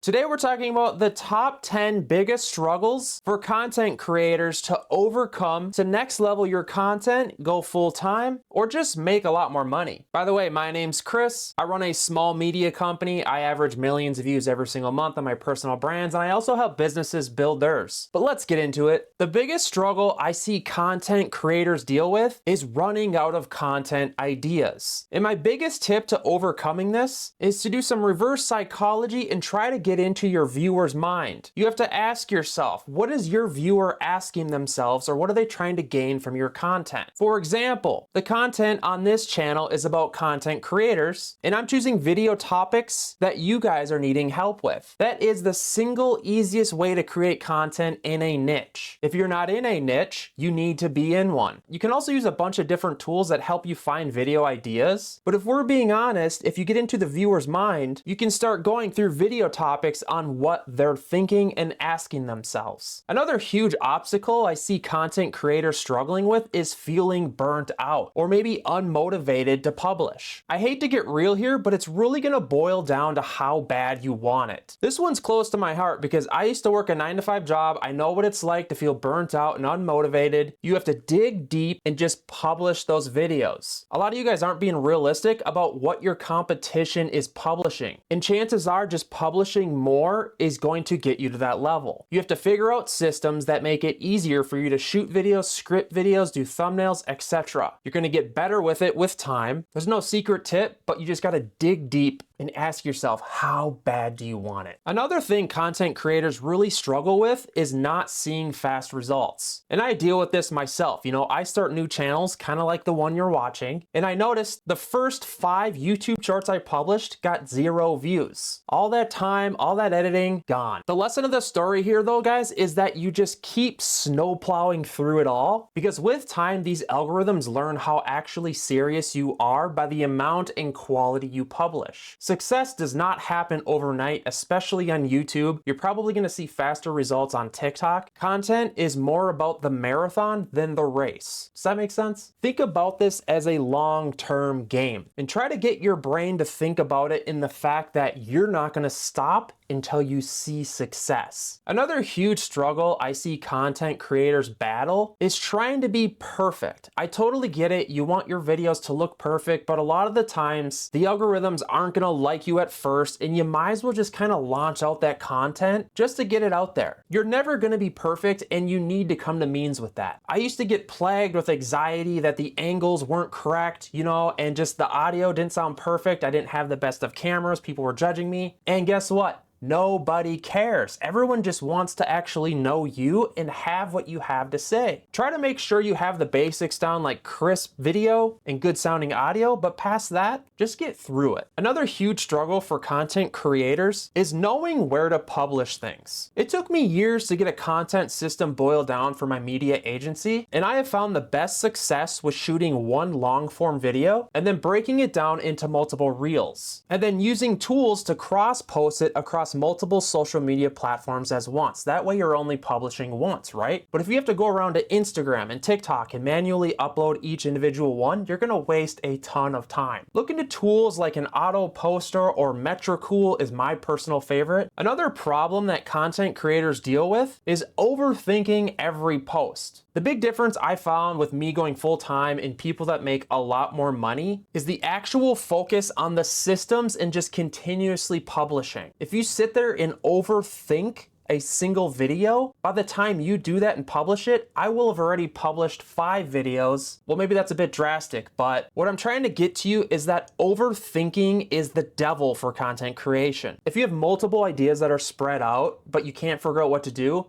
Today we're talking about the top 10 biggest struggles for content creators to overcome to next level your content, go full time, or just make a lot more money. By the way, my name's Chris. I run a small media company. I average millions of views every single month on my personal brands, and I also help businesses build theirs. But let's get into it. The biggest struggle I see content creators deal with is running out of content ideas. And my biggest tip to overcoming this is to do some reverse psychology and try to get into your viewer's mind. You have to ask yourself, what is your viewer asking themselves, or what are they trying to gain from your content? For example, the content on this channel is about content creators, and I'm choosing video topics that you guys are needing help with. That is the single easiest way to create content in a niche. If you're not in a niche, you need to be in one. You can also use a bunch of different tools that help you find video ideas, but if we're being honest, if you get into the viewer's mind, you can start going through video topics on what they're thinking and asking themselves. Another huge obstacle I see content creators struggling with is feeling burnt out or maybe unmotivated to publish. I hate to get real here, but it's really gonna boil down to how bad you want it. This one's close to my heart because I used to work a 9-to-5 job. I know what it's like to feel burnt out and unmotivated. You have to dig deep and just publish those videos. A lot of you guys aren't being realistic about what your competition is publishing, and chances are just publishing more is going to get you to that level. You have to figure out systems that make it easier for you to shoot videos, script videos, do thumbnails, etc. You're going to get better with it with time. There's no secret tip, but you just got to dig deep and ask yourself, how bad do you want it? Another thing content creators really struggle with is not seeing fast results. And I deal with this myself. You know, I start new channels, kind of like the one you're watching, and I noticed the first 5 YouTube shorts I published got 0 views. All that time, all that editing, gone. The lesson of the story here though, guys, is that you just keep snowplowing through it all, because with time, these algorithms learn how actually serious you are by the amount and quality you publish. Success does not happen overnight, especially on YouTube. You're probably gonna see faster results on TikTok. Content is more about the marathon than the race. Does that make sense? Think about this as a long-term game and try to get your brain to think about it in the fact that you're not gonna stop until you see success. Another huge struggle I see content creators battle is trying to be perfect. I totally get it. You want your videos to look perfect, but a lot of the times the algorithms aren't gonna like you at first, and you might as well just kind of launch out that content just to get it out there. You're never gonna be perfect, and you need to come to means with that. I used to get plagued with anxiety that the angles weren't correct, you know, and just the audio didn't sound perfect. I didn't have the best of cameras. People were judging me. And guess what? Nobody cares. Everyone just wants to actually know you and have what you have to say. Try to make sure you have the basics down, like crisp video and good sounding audio, but past that, just get through it. Another huge struggle for content creators is knowing where to publish things. It took me years to get a content system boiled down for my media agency, and I have found the best success with shooting one long form video and then breaking it down into multiple reels, and then using tools to cross post it across multiple social media platforms as once. That way you're only publishing once, right? But if you have to go around to Instagram and TikTok and manually upload each individual one, you're gonna waste a ton of time. Look into tools like an auto poster or Metricool is my personal favorite. Another problem that content creators deal with is overthinking every post. The big difference I found with me going full time and people that make a lot more money is the actual focus on the systems and just continuously publishing. If you sit there and overthink a single video, by the time you do that and publish it, I will have already published 5 videos. Well, maybe that's a bit drastic, but what I'm trying to get to you is that overthinking is the devil for content creation. If you have multiple ideas that are spread out, but you can't figure out what to do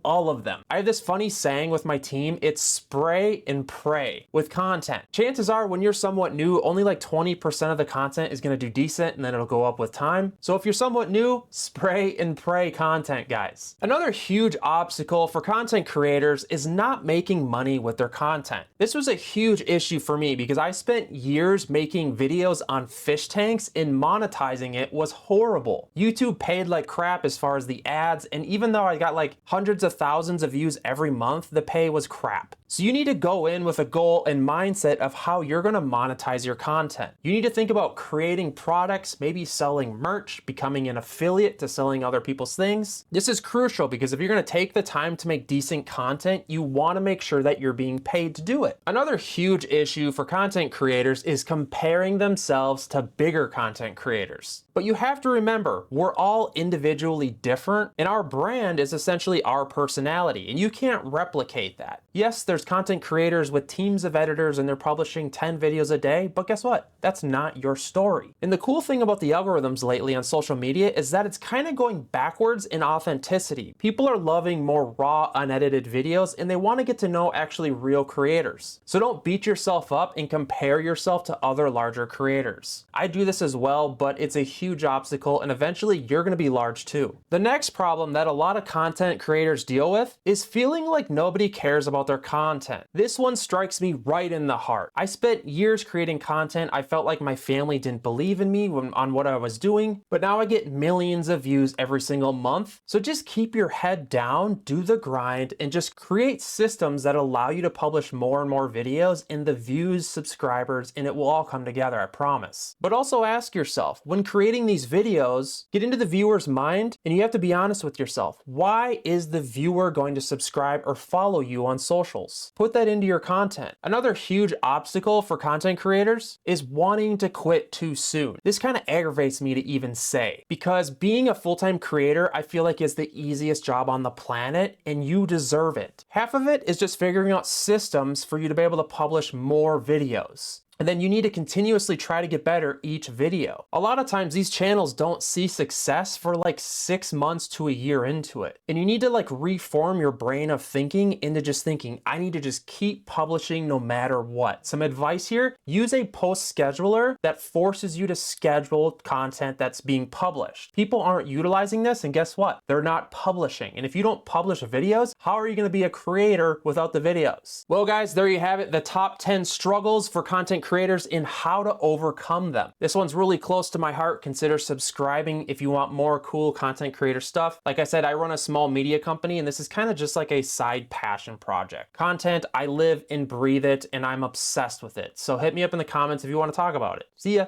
all of them. I have this funny saying with my team, it's spray and pray with content. Chances are when you're somewhat new, only like 20% of the content is gonna do decent, and then it'll go up with time. So if you're somewhat new, spray and pray content, guys. guys. Another huge obstacle for content creators is not making money with their content. This was a huge issue for me because I spent years making videos on fish tanks and monetizing it was horrible. YouTube paid like crap as far as the ads, and even though I got like hundreds of thousands of views every month, the pay was crap. So you need to go in with a goal and mindset of how you're gonna monetize your content. You need to think about creating products, maybe selling merch, becoming an affiliate to selling other people's things. This is crucial because if you're gonna take the time to make decent content, you wanna make sure that you're being paid to do it. Another huge issue for content creators is comparing themselves to bigger content creators. But you have to remember, we're all individually different, and our brand is essentially our personality, and you can't replicate that. Yes, there's content creators with teams of editors and they're publishing 10 videos a day, but guess what? That's not your story. And the cool thing about the algorithms lately on social media is that it's kind of going backwards in authenticity. People are loving more raw, unedited videos, and they want to get to know actually real creators. So don't beat yourself up and compare yourself to other larger creators. I do this as well, but it's a huge obstacle, and eventually you're going to be large too. The next problem that a lot of content creators deal with is feeling like nobody cares about their content. This one strikes me right in the heart. I spent years creating content. I felt like my family didn't believe in me on what I was doing, but now I get millions of views every single month. So just keep your head down, do the grind, and just create systems that allow you to publish more and more videos, and the views, subscribers, and it will all come together, I promise. But also ask yourself, when creating these videos, get into the viewer's mind, and you have to be honest with yourself. Why is the viewer going to subscribe or follow you on socials? Put that into your content. Another huge obstacle for content creators is wanting to quit too soon. This kind of aggravates me to even say, because being a full-time creator, I feel like is the easiest job on the planet, and you deserve it. Half of it is just figuring out systems for you to be able to publish more videos. And then you need to continuously try to get better each video. A lot of times these channels don't see success for like 6 months to a year into it. And you need to like reform your brain of thinking into just thinking, I need to just keep publishing no matter what. Some advice here, use a post scheduler that forces you to schedule content that's being published. People aren't utilizing this, and guess what? They're not publishing. And if you don't publish videos, how are you gonna be a creator without the videos? Well guys, there you have it, the top 10 struggles for content creators and how to overcome them. This one's really close to my heart. Consider subscribing if you want more cool content creator stuff. Like I said, I run a small media company, and this is kind of just like a side passion project. Content, I live and breathe it, and I'm obsessed with it. So hit me up in the comments if you want to talk about it. See ya.